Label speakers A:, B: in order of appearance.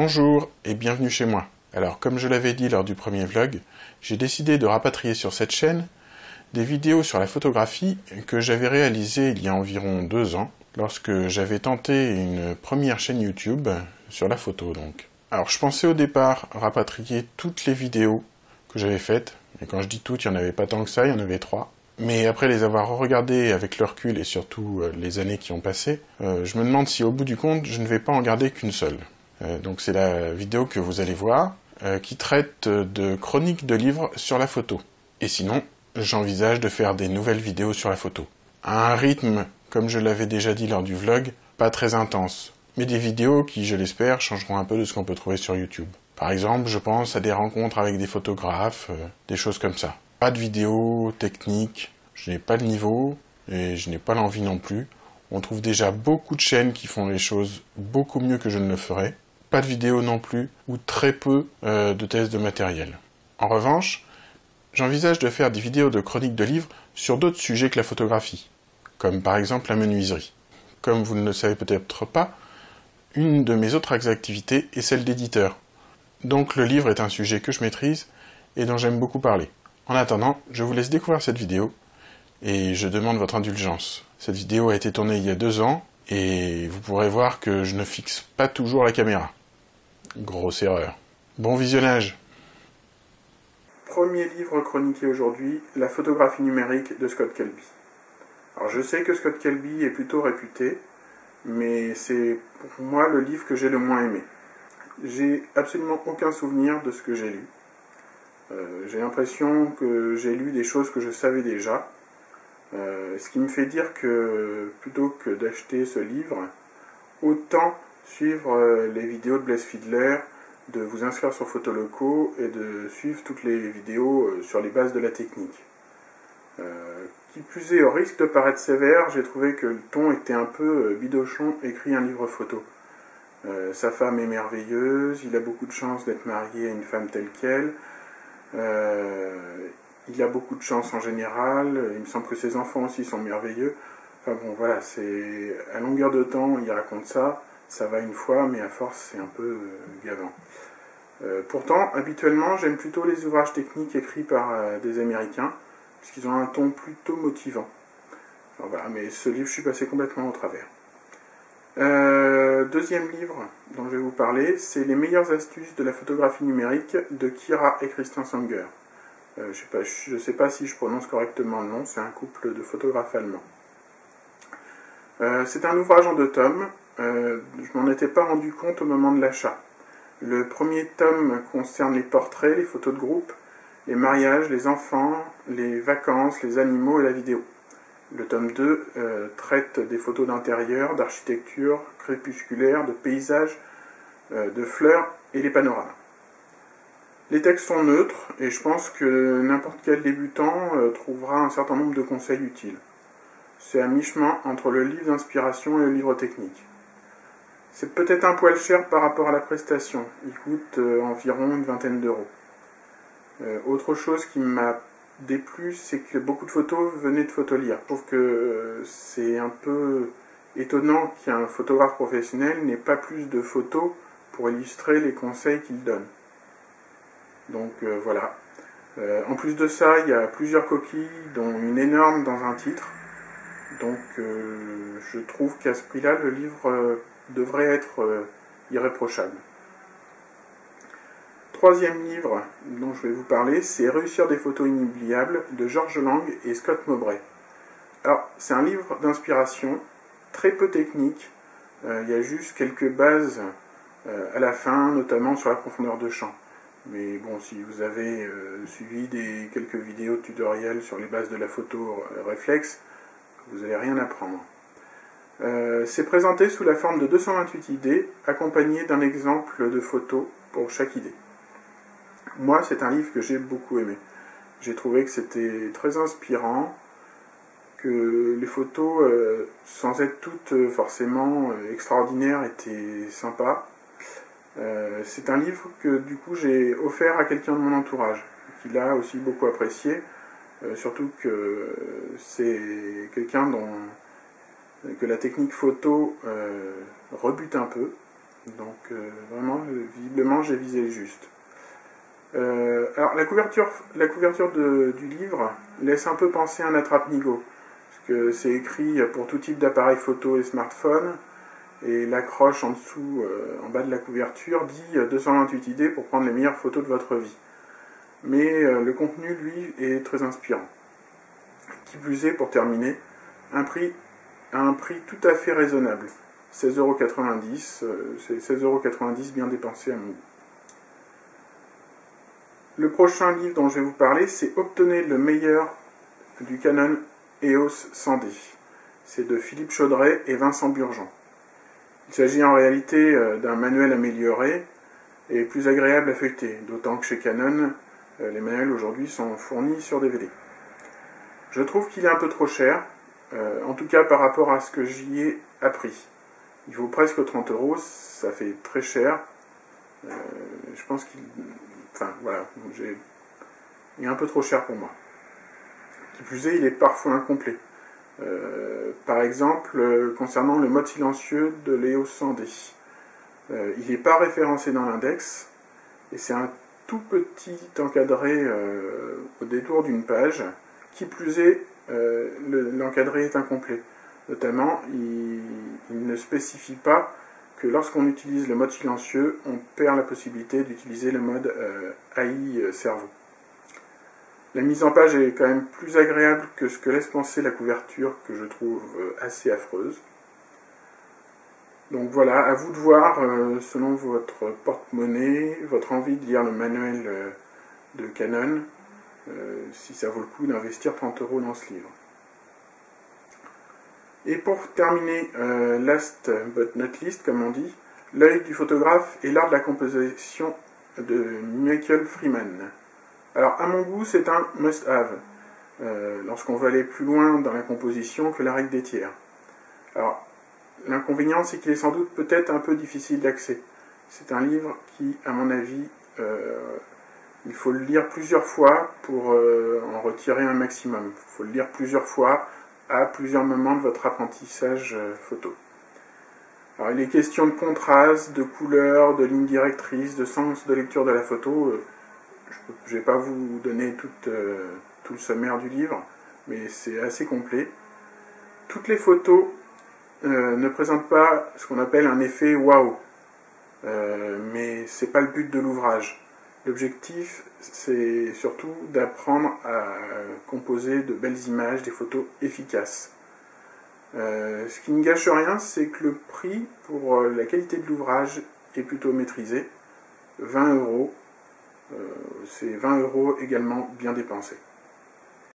A: Bonjour et bienvenue chez moi. Alors comme je l'avais dit lors du premier vlog, j'ai décidé de rapatrier sur cette chaîne des vidéos sur la photographie que j'avais réalisées il y a environ 2 ans, lorsque j'avais tenté une première chaîne YouTube sur la photo donc. Alors je pensais au départ rapatrier toutes les vidéos que j'avais faites, et quand je dis toutes, il n'y en avait pas tant que ça, il y en avait 3. Mais après les avoir regardées avec le recul et surtout les années qui ont passé, je me demande si au bout du compte, je ne vais pas en garder qu'une seule. Donc c'est la vidéo que vous allez voir, qui traite de chroniques de livres sur la photo. Et sinon, j'envisage de faire des nouvelles vidéos sur la photo. À un rythme, comme je l'avais déjà dit lors du vlog, pas très intense, mais des vidéos qui, je l'espère, changeront un peu de ce qu'on peut trouver sur YouTube. Par exemple, je pense à des rencontres avec des photographes, des choses comme ça. Pas de vidéos techniques, je n'ai pas le niveau, et je n'ai pas l'envie non plus. On trouve déjà beaucoup de chaînes qui font les choses beaucoup mieux que je ne le ferai. Pas de vidéos non plus, ou très peu de tests de matériel. En revanche, j'envisage de faire des vidéos de chroniques de livres sur d'autres sujets que la photographie, comme par exemple la menuiserie. Comme vous ne le savez peut-être pas, une de mes autres activités est celle d'éditeur. Donc le livre est un sujet que je maîtrise et dont j'aime beaucoup parler. En attendant, je vous laisse découvrir cette vidéo et je demande votre indulgence. Cette vidéo a été tournée il y a 2 ans et vous pourrez voir que je ne fixe pas toujours la caméra. Grosse erreur. Bon visionnage. Premier livre chroniqué aujourd'hui, La photographie numérique de Scott Kelby. Alors je sais que Scott Kelby est plutôt réputé, mais c'est pour moi le livre que j'ai le moins aimé. J'ai absolument aucun souvenir de ce que j'ai lu. J'ai l'impression que j'ai lu des choses que je savais déjà, ce qui me fait dire que plutôt que d'acheter ce livre, autant suivre les vidéos de Blaise Fiedler, de vous inscrire sur Photoloco et de suivre toutes les vidéos sur les bases de la technique. Qui plus est, au risque de paraître sévère, j'ai trouvé que le ton était un peu bidochon, écrit un livre photo. Sa femme est merveilleuse, il a beaucoup de chance d'être marié à une femme telle qu'elle, il a beaucoup de chance en général, il me semble que ses enfants aussi sont merveilleux. Enfin bon, voilà, c'est à longueur de temps, il raconte ça, ça va une fois, mais à force, c'est un peu gavant. Pourtant, habituellement, j'aime plutôt les ouvrages techniques écrits par des Américains, puisqu'ils ont un ton plutôt motivant. Enfin, voilà, mais ce livre, je suis passé complètement au travers. Deuxième livre dont je vais vous parler, c'est Les meilleures astuces de la photographie numérique de Kira et Christian Sanger. Je ne sais pas si je prononce correctement le nom, c'est un couple de photographes allemands. C'est un ouvrage en 2 tomes, je m'en étais pas rendu compte au moment de l'achat. Le premier tome concerne les portraits, les photos de groupe, les mariages, les enfants, les vacances, les animaux et la vidéo. Le tome 2 traite des photos d'intérieur, d'architecture, crépusculaire, de paysages, de fleurs et les panoramas. Les textes sont neutres et je pense que n'importe quel débutant trouvera un certain nombre de conseils utiles. C'est à mi-chemin entre le livre d'inspiration et le livre technique. C'est peut-être un poil cher par rapport à la prestation, il coûte environ une 20aine d'euros. Autre chose qui m'a déplu, c'est que beaucoup de photos venaient de Photolire. Je trouve que c'est un peu étonnant qu'un photographe professionnel n'ait pas plus de photos pour illustrer les conseils qu'il donne. Donc voilà. En plus de ça, il y a plusieurs coquilles, dont une énorme dans un titre. Donc je trouve qu'à ce prix-là, le livre devrait être irréprochable. Troisième livre dont je vais vous parler, c'est Réussir des photos inoubliables de Georges Lang et Scott Mowbray. Alors, c'est un livre d'inspiration, très peu technique. Il y a juste quelques bases à la fin, notamment sur la profondeur de champ. Mais bon, si vous avez suivi quelques vidéos tutoriels sur les bases de la photo réflexe, vous n'allez rien apprendre. C'est présenté sous la forme de 228 idées, accompagnées d'un exemple de photo pour chaque idée. Moi, c'est un livre que j'ai beaucoup aimé. J'ai trouvé que c'était très inspirant, que les photos, sans être toutes forcément extraordinaires, étaient sympas. C'est un livre que du coup j'ai offert à quelqu'un de mon entourage, qui l'a aussi beaucoup apprécié, surtout que c'est quelqu'un que la technique photo rebute un peu. Donc vraiment, visiblement, j'ai visé juste. Alors la couverture du livre laisse un peu penser à un attrape-nigo, parce que c'est écrit pour tout type d'appareil photo et smartphone, et l'accroche en dessous, en bas de la couverture, dit 228 idées pour prendre les meilleures photos de votre vie. Mais le contenu, lui, est très inspirant. Qui plus est, pour terminer, à un prix tout à fait raisonnable. 16,90 €, c'est 16,90 € bien dépensé à mon goût. Le prochain livre dont je vais vous parler, c'est Obtenez le meilleur du Canon EOS 100D. C'est de Philippe Chaudret et Vincent Burgeon. Il s'agit en réalité d'un manuel amélioré et plus agréable à feuilleter, d'autant que chez Canon, les manuels aujourd'hui sont fournis sur DVD. Je trouve qu'il est un peu trop cher, en tout cas par rapport à ce que j'y ai appris. Il vaut presque 30 €, ça fait très cher. Je pense qu'il... Enfin, voilà, il est un peu trop cher pour moi. Qui plus est, il est parfois incomplet. Par exemple, concernant le mode silencieux de l'EOS 100D. Il n'est pas référencé dans l'index, et c'est un tout petit encadré au détour d'une page. Qui plus est, l'encadré est incomplet. Notamment, il ne spécifie pas que lorsqu'on utilise le mode silencieux, on perd la possibilité d'utiliser le mode AI cerveau. La mise en page est quand même plus agréable que ce que laisse penser la couverture, que je trouve assez affreuse. Donc voilà, à vous de voir, selon votre porte-monnaie, votre envie de lire le manuel de Canon, si ça vaut le coup d'investir 30 € dans ce livre. Et pour terminer, last but not least, comme on dit, L'œil du photographe et l'art de la composition de Michael Freeman. Alors, à mon goût, c'est un must-have, lorsqu'on veut aller plus loin dans la composition que la règle des tiers. Alors, l'inconvénient, c'est qu'il est sans doute peut-être un peu difficile d'accès. C'est un livre qui, à mon avis, il faut le lire plusieurs fois pour en retirer un maximum. Il faut le lire plusieurs fois à plusieurs moments de votre apprentissage photo. Alors, il est question de contraste, de couleurs, de lignes directrices, de sens de lecture de la photo. Je ne vais pas vous donner tout le sommaire du livre, mais c'est assez complet. Toutes les photos ne présentent pas ce qu'on appelle un effet waouh, mais ce n'est pas le but de l'ouvrage. L'objectif, c'est surtout d'apprendre à composer de belles images, des photos efficaces. Ce qui ne gâche rien, c'est que le prix pour la qualité de l'ouvrage est plutôt maîtrisé. 20 €, c'est 20 € également bien dépensés.